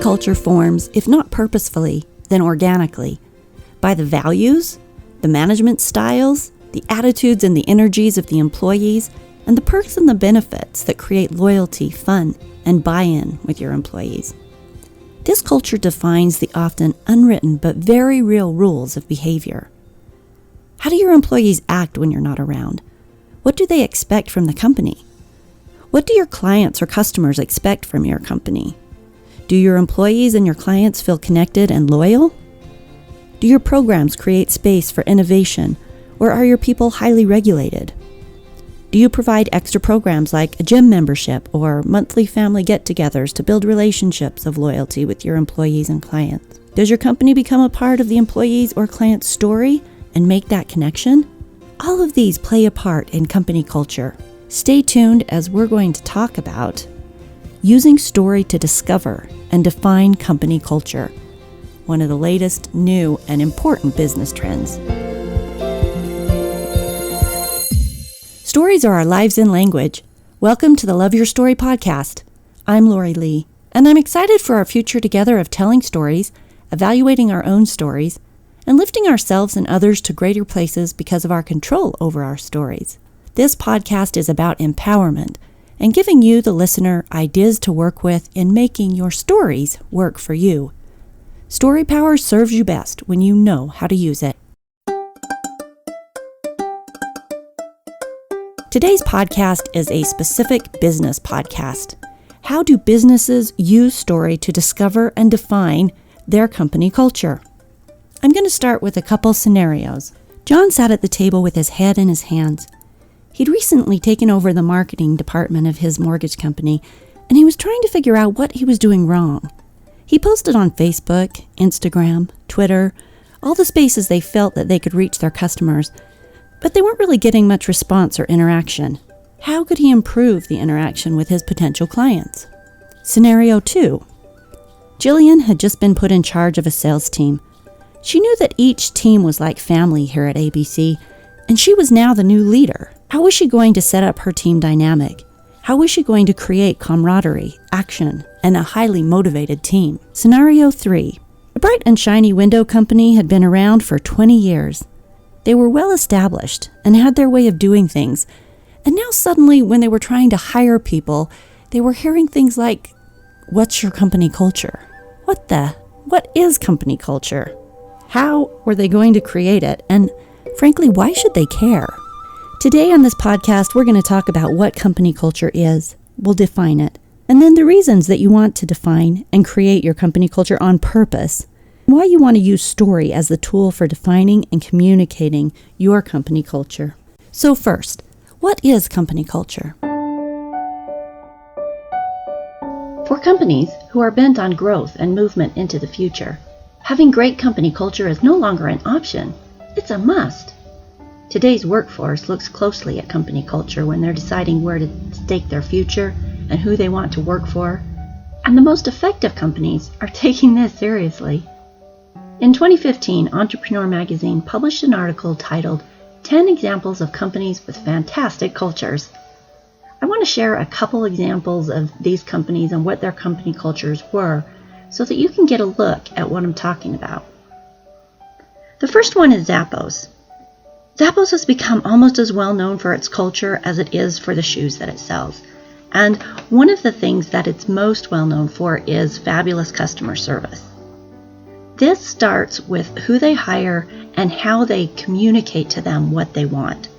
culture forms, if not purposefully, then organically, by the values, the management styles, the attitudes and the energies of the employees, and the perks and the benefits that create loyalty, fun, and buy-in with your employees. This culture defines the often unwritten but very real rules of behavior. How do your employees act when you're not around? What do they expect from the company? What do your clients or customers expect from your company? Do your employees and your clients feel connected and loyal? Do your programs create space for innovation, or are your people highly regulated? Do you provide extra programs like a gym membership or monthly family get-togethers to build relationships of loyalty with your employees and clients? Does your company become a part of the employees or client's story and make that connection? All of these play a part in company culture. Stay tuned as we're going to talk about using story to discover and define company culture, one of the latest, new, and important business trends. Stories are our lives in language. Welcome to the Love Your Story podcast. I'm Lori Lee, and I'm excited for our future together of telling stories, evaluating our own stories, and lifting ourselves and others to greater places because of our control over our stories. This podcast is about empowerment and giving you, the listener, ideas to work with in making your stories work for you. Story power serves you best when you know how to use it. Today's podcast is a specific business podcast. How do businesses use story to discover and define their company culture? I'm going to start with a couple scenarios. John sat at the table with his head in his hands. He'd recently taken over the marketing department of his mortgage company, and he was trying to figure out what he was doing wrong. He posted on Facebook, Instagram, Twitter, all the spaces they felt that they could reach their customers, but they weren't really getting much response or interaction. How could he improve the interaction with his potential clients? Scenario 2. Jillian had just been put in charge of a sales team. She knew that each team was like family here at ABC, and she was now the new leader. How was she going to set up her team dynamic? How was she going to create camaraderie, action, and a highly motivated team? Scenario 3. A bright and shiny window company had been around for 20 years. They were well established and had their way of doing things, and now suddenly when they were trying to hire people, they were hearing things like, "What's your company culture?" What is company culture? How were they going to create it? And frankly, why should they care? Today on this podcast, we're going to talk about what company culture is. We'll define it. And then the reasons that you want to define and create your company culture on purpose. Why you want to use story as the tool for defining and communicating your company culture. So first, what is company culture? For companies who are bent on growth and movement into the future, having great company culture is no longer an option. It's a must. Today's workforce looks closely at company culture when they're deciding where to stake their future and who they want to work for, and the most effective companies are taking this seriously. In 2015, Entrepreneur magazine published an article titled 10 Examples of Companies with Fantastic Cultures. I want to share a couple examples of these companies and what their company cultures were so that you can get a look at what I'm talking about. The first one is Zappos. Zappos has become almost as well known for its culture as it is for the shoes that it sells. And one of the things that it's most well known for is fabulous customer service. This starts with who they hire and how they communicate to them what they want.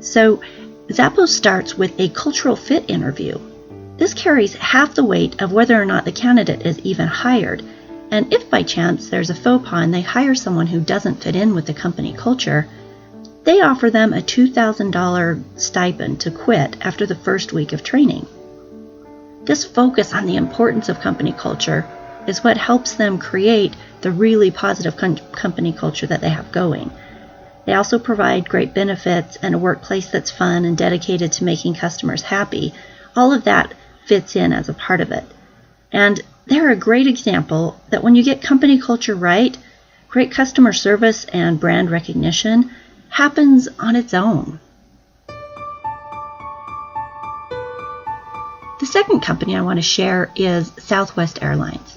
So Zappos starts with a cultural fit interview. This carries half the weight of whether or not the candidate is even hired. And if by chance there's a faux pas and they hire someone who doesn't fit in with the company culture, they offer them a $2,000 stipend to quit after the first week of training. This focus on the importance of company culture is what helps them create the really positive company culture that they have going. They also provide great benefits and a workplace that's fun and dedicated to making customers happy. All of that fits in as a part of it. And they're a great example that when you get company culture right, great customer service and brand recognition happens on its own. The second company I want to share is Southwest Airlines.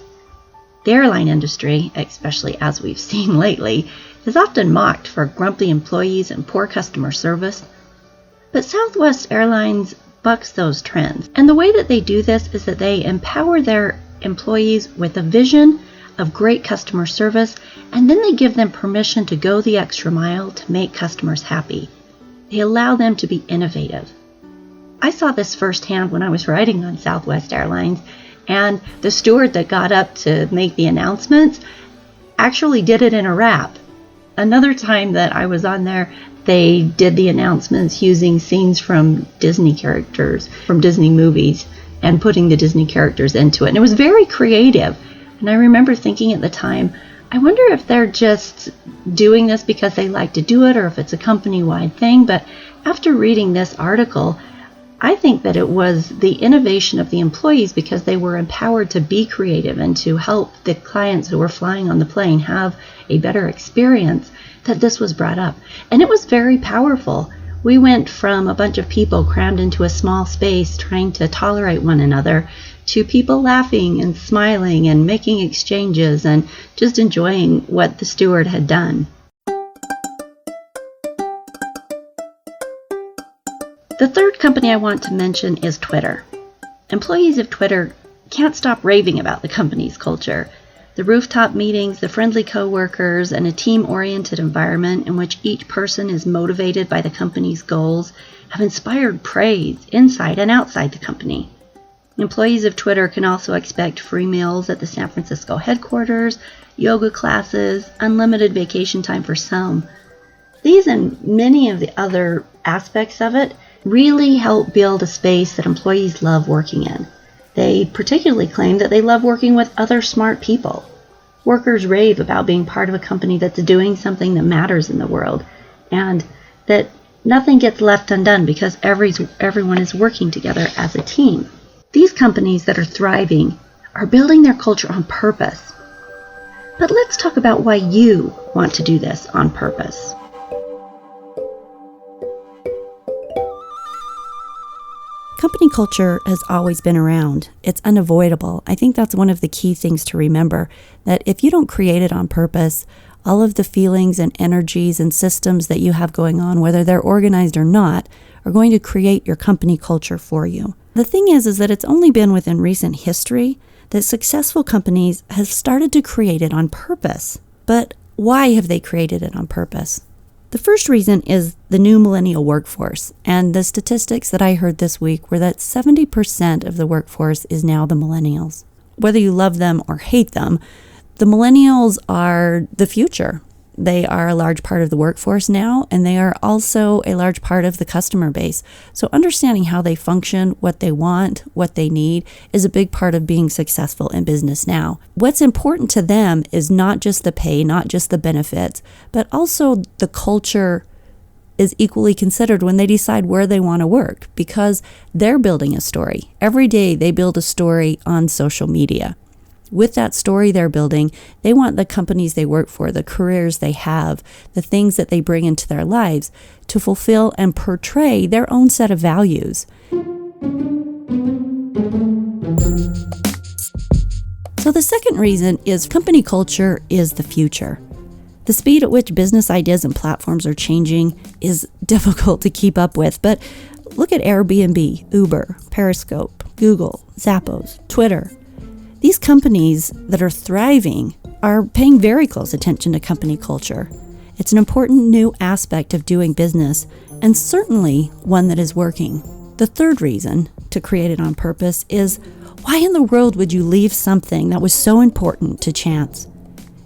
The airline industry, especially as we've seen lately, is often mocked for grumpy employees and poor customer service. But Southwest Airlines bucks those trends. And the way that they do this is that they empower their employees with a vision of great customer service, and then they give them permission to go the extra mile to make customers happy. They allow them to be innovative. I saw this firsthand when I was riding on Southwest Airlines, and the steward that got up to make the announcements actually did it in a rap. Another time that I was on there, they did the announcements using scenes from Disney characters, from Disney movies, and putting the Disney characters into it. And it was very creative. And I remember thinking at the time, I wonder if they're just doing this because they like to do it or if it's a company-wide thing. But after reading this article, I think that it was the innovation of the employees because they were empowered to be creative and to help the clients who were flying on the plane have a better experience that this was brought up. And it was very powerful. We went from a bunch of people crammed into a small space trying to tolerate one another to people laughing and smiling and making exchanges and just enjoying what the steward had done. The third company I want to mention is Twitter. Employees of Twitter can't stop raving about the company's culture. The rooftop meetings, the friendly coworkers, and a team-oriented environment in which each person is motivated by the company's goals have inspired praise inside and outside the company. Employees of Twitter can also expect free meals at the San Francisco headquarters, yoga classes, unlimited vacation time for some. These and many of the other aspects of it really help build a space that employees love working in. They particularly claim that they love working with other smart people. Workers rave about being part of a company that's doing something that matters in the world, and that nothing gets left undone because everyone is working together as a team. These companies that are thriving are building their culture on purpose. But let's talk about why you want to do this on purpose. Company culture has always been around. It's unavoidable. I think that's one of the key things to remember, that if you don't create it on purpose, all of the feelings and energies and systems that you have going on, whether they're organized or not, are going to create your company culture for you. The thing is that it's only been within recent history that successful companies have started to create it on purpose. But why have they created it on purpose? The first reason is the new millennial workforce, and the statistics that I heard this week were that 70% of the workforce is now the millennials. Whether you love them or hate them, the millennials are the future. They are a large part of the workforce now, and they are also a large part of the customer base. So understanding how they function, what they want, what they need, is a big part of being successful in business now. What's important to them is not just the pay, not just the benefits, but also the culture is equally considered when they decide where they want to work, because they're building a story. Every day they build a story on social media. With that story they're building, they want the companies they work for, the careers they have, the things that they bring into their lives to fulfill and portray their own set of values. So the second reason is company culture is the future. The speed at which business ideas and platforms are changing is difficult to keep up with, but look at Airbnb, Uber, Periscope, Google, Zappos, Twitter. These companies that are thriving are paying very close attention to company culture. It's an important new aspect of doing business, and certainly one that is working. The third reason to create it on purpose is, why in the world would you leave something that was so important to chance?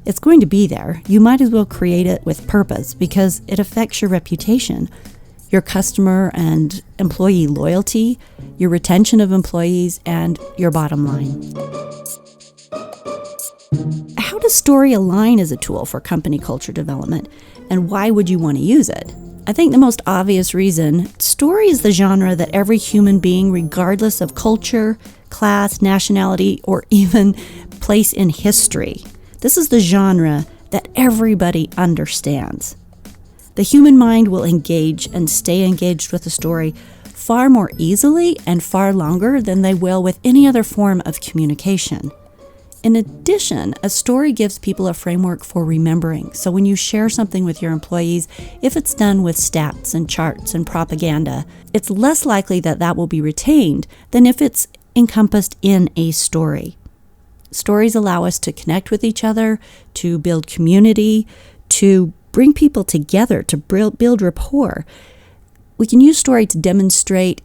It's going to be there. You might as well create it with purpose because it affects your reputation, your customer and employee loyalty, your retention of employees, and your bottom line. How does story align as a tool for company culture development, and why would you want to use it? I think the most obvious reason, story is the genre that every human being, regardless of culture, class, nationality, or even place in history, this is the genre that everybody understands. The human mind will engage and stay engaged with a story far more easily and far longer than they will with any other form of communication. In addition, a story gives people a framework for remembering. So when you share something with your employees, if it's done with stats and charts and propaganda, it's less likely that that will be retained than if it's encompassed in a story. Stories allow us to connect with each other, to build community, to bring people together, to build rapport. We can use story to demonstrate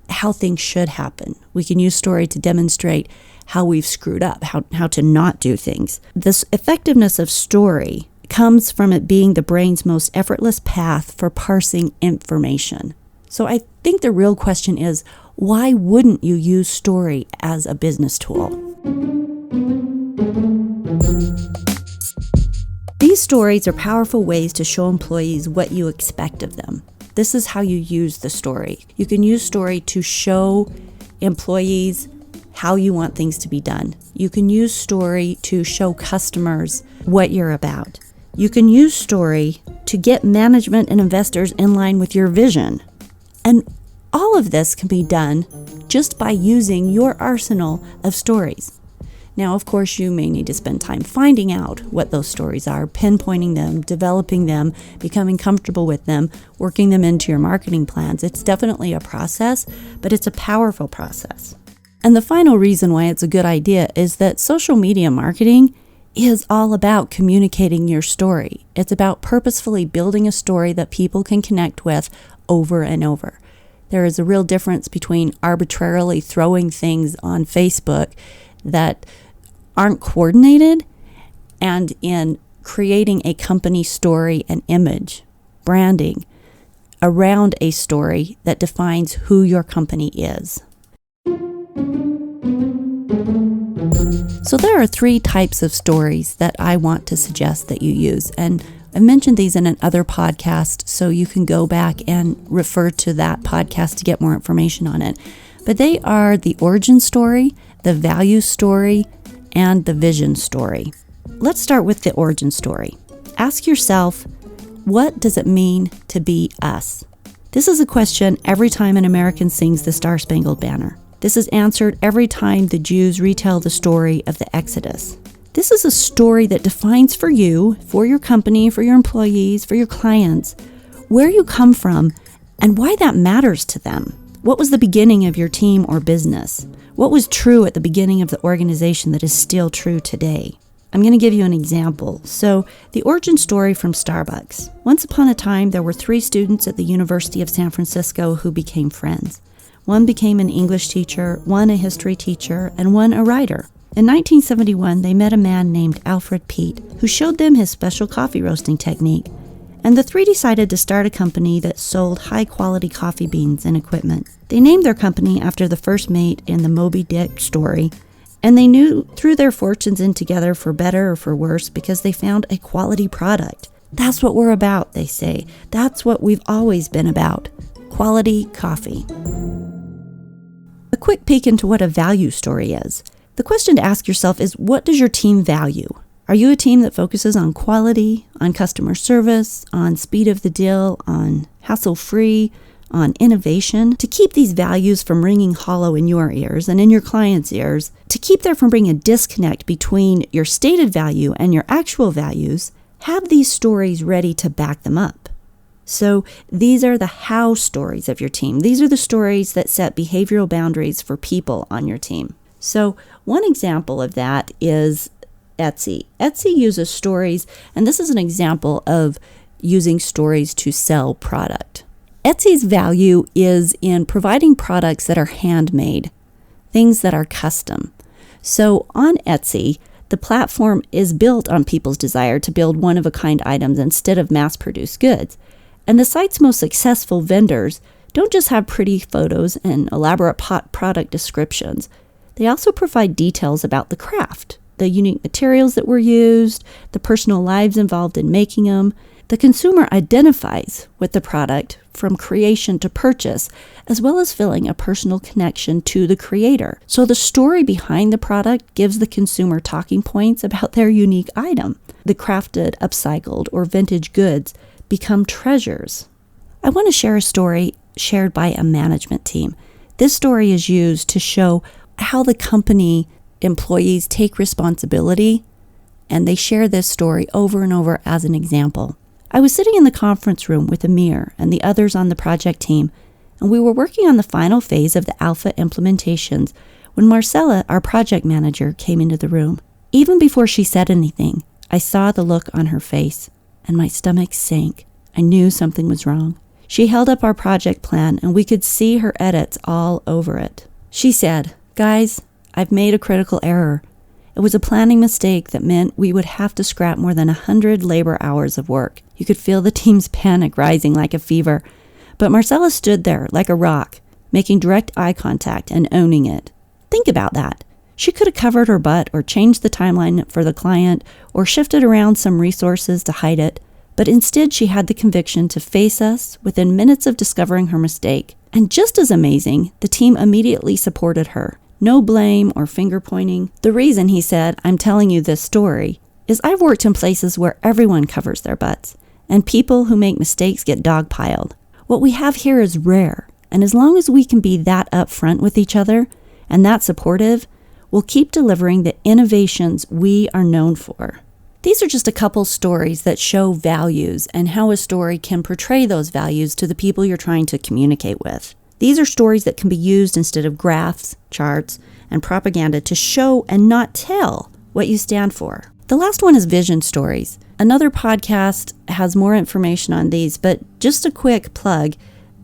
how things should happen. We can use story to demonstrate how we've screwed up, how to not do things. This effectiveness of story comes from it being the brain's most effortless path for parsing information. So I think the real question is, why wouldn't you use story as a business tool? These stories are powerful ways to show employees what you expect of them. This is how you use the story. You can use story to show employees how you want things to be done. You can use story to show customers what you're about. You can use story to get management and investors in line with your vision. And all of this can be done just by using your arsenal of stories. Now, of course, you may need to spend time finding out what those stories are, pinpointing them, developing them, becoming comfortable with them, working them into your marketing plans. It's definitely a process, but it's a powerful process. And the final reason why it's a good idea is that social media marketing is all about communicating your story. It's about purposefully building a story that people can connect with over and over. There is a real difference between arbitrarily throwing things on Facebook that aren't coordinated and in creating a company story and image, branding around a story that defines who your company is. So there are 3 types of stories that I want to suggest that you use. And I've mentioned these in another podcast, so you can go back and refer to that podcast to get more information on it. But they are the origin story, the value story, and the vision story. Let's start with the origin story. Ask yourself, what does it mean to be us? This is a question every time an American sings the Star-Spangled Banner. This is answered every time the Jews retell the story of the Exodus. This is a story that defines for you, for your company, for your employees, for your clients, where you come from and why that matters to them. What was the beginning of your team or business? What was true at the beginning of the organization that is still true today? I'm going to give you an example. So, the origin story from Starbucks. Once upon a time, there were 3 students at the University of San Francisco who became friends. One became an English teacher, one a history teacher, and one a writer. In 1971, they met a man named Alfred Peet, who showed them his special coffee roasting technique. And the 3 decided to start a company that sold high-quality coffee beans and equipment. They named their company after the first mate in the Moby Dick story, and they threw their fortunes in together for better or for worse because they found a quality product. That's what we're about, they say. That's what we've always been about. Quality coffee. A quick peek into what a value story is. The question to ask yourself is, what does your team value? Are you a team that focuses on quality, on customer service, on speed of the deal, on hassle-free, on innovation? To keep these values from ringing hollow in your ears and in your clients' ears, to keep there from bringing a disconnect between your stated value and your actual values, have these stories ready to back them up. So these are the how stories of your team. These are the stories that set behavioral boundaries for people on your team. So one example of that is Etsy. Etsy uses stories, and this is an example of using stories to sell product. Etsy's value is in providing products that are handmade, things that are custom. So on Etsy, the platform is built on people's desire to build one-of-a-kind items instead of mass-produced goods. And the site's most successful vendors don't just have pretty photos and elaborate product descriptions. They also provide details about the craft, the unique materials that were used, the personal lives involved in making them. The consumer identifies with the product from creation to purchase, as well as feeling a personal connection to the creator. So the story behind the product gives the consumer talking points about their unique item. The crafted, upcycled, or vintage goods become treasures. I want to share a story shared by a management team. This story is used to show how the company employees take responsibility, and they share this story over and over as an example. I was sitting in the conference room with Amir and the others on the project team, and we were working on the final phase of the alpha implementations when Marcella, our project manager, came into the room. Even before she said anything, I saw the look on her face, and my stomach sank. I knew something was wrong. She held up our project plan, and we could see her edits all over it. She said, "Guys, I've made a critical error. It was a planning mistake that meant we would have to scrap more than 100 labor hours of work." You could feel the team's panic rising like a fever. But Marcella stood there like a rock, making direct eye contact and owning it. Think about that. She could have covered her butt or changed the timeline for the client or shifted around some resources to hide it. But instead, she had the conviction to face us within minutes of discovering her mistake. And just as amazing, the team immediately supported her. No blame or finger pointing. The reason, he said, I'm telling you this story is I've worked in places where everyone covers their butts, and people who make mistakes get dogpiled. What we have here is rare, and as long as we can be that upfront with each other and that supportive, we'll keep delivering the innovations we are known for. These are just a couple stories that show values and how a story can portray those values to the people you're trying to communicate with. These are stories that can be used instead of graphs, charts, and propaganda to show and not tell what you stand for. The last one is vision stories. Another podcast has more information on these, but just a quick plug.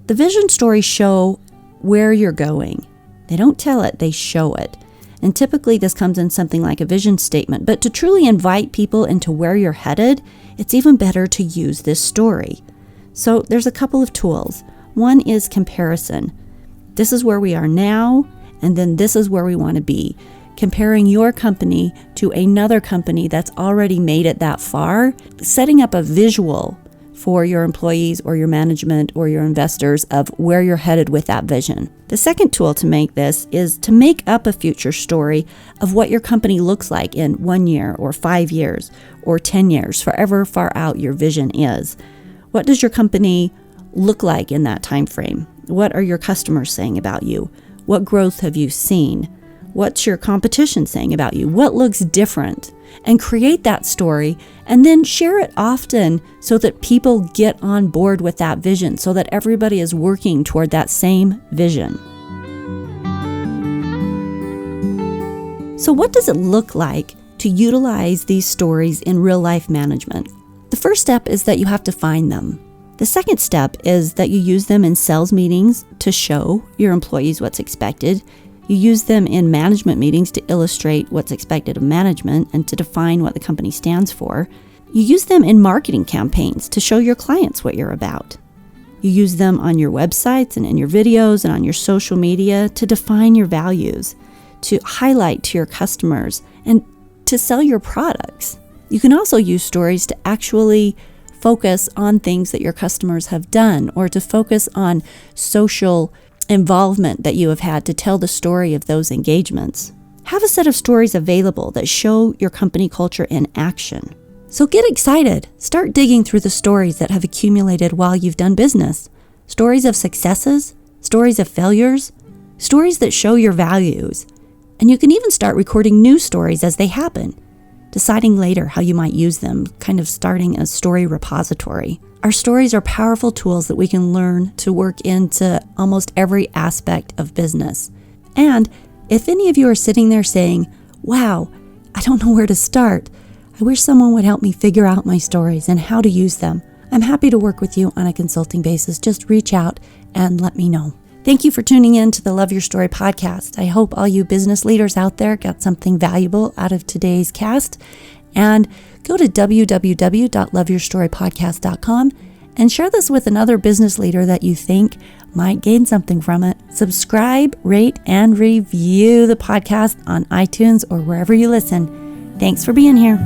The vision stories show where you're going. They don't tell it, they show it. And typically this comes in something like a vision statement. But to truly invite people into where you're headed, it's even better to use this story. So there's a couple of tools. One is comparison. This is where we are now, and then this is where we want to be. Comparing your company to another company that's already made it that far, setting up a visual for your employees or your management or your investors of where you're headed with that vision. The second tool to make this is to make up a future story of what your company looks like in 1 year or 5 years or 10 years, forever far out your vision is. What does your company look like in that time frame? What are your customers saying about you? What growth have you seen? What's your competition saying about you? What looks different? And create that story and then share it often so that people get on board with that vision, so that everybody is working toward that same vision. So what does it look like to utilize these stories in real life management? The first step is that you have to find them. The second step is that you use them in sales meetings to show your employees what's expected. You use them in management meetings to illustrate what's expected of management and to define what the company stands for. You use them in marketing campaigns to show your clients what you're about. You use them on your websites and in your videos and on your social media to define your values, to highlight to your customers, and to sell your products. You can also use stories to actually focus on things that your customers have done, or to focus on social involvement that you have had to tell the story of those engagements. Have a set of stories available that show your company culture in action. So get excited. Start digging through the stories that have accumulated while you've done business. Stories of successes, stories of failures, stories that show your values. And you can even start recording new stories as they happen, deciding later how you might use them, kind of starting a story repository. Our stories are powerful tools that we can learn to work into almost every aspect of business. And if any of you are sitting there saying, wow, I don't know where to start, I wish someone would help me figure out my stories and how to use them, I'm happy to work with you on a consulting basis. Just reach out and let me know. Thank you for tuning in to the Love Your Story podcast. I hope all you business leaders out there got something valuable out of today's cast. And go to www.loveyourstorypodcast.com and share this with another business leader that you think might gain something from it. Subscribe, rate, and review the podcast on iTunes or wherever you listen. Thanks for being here.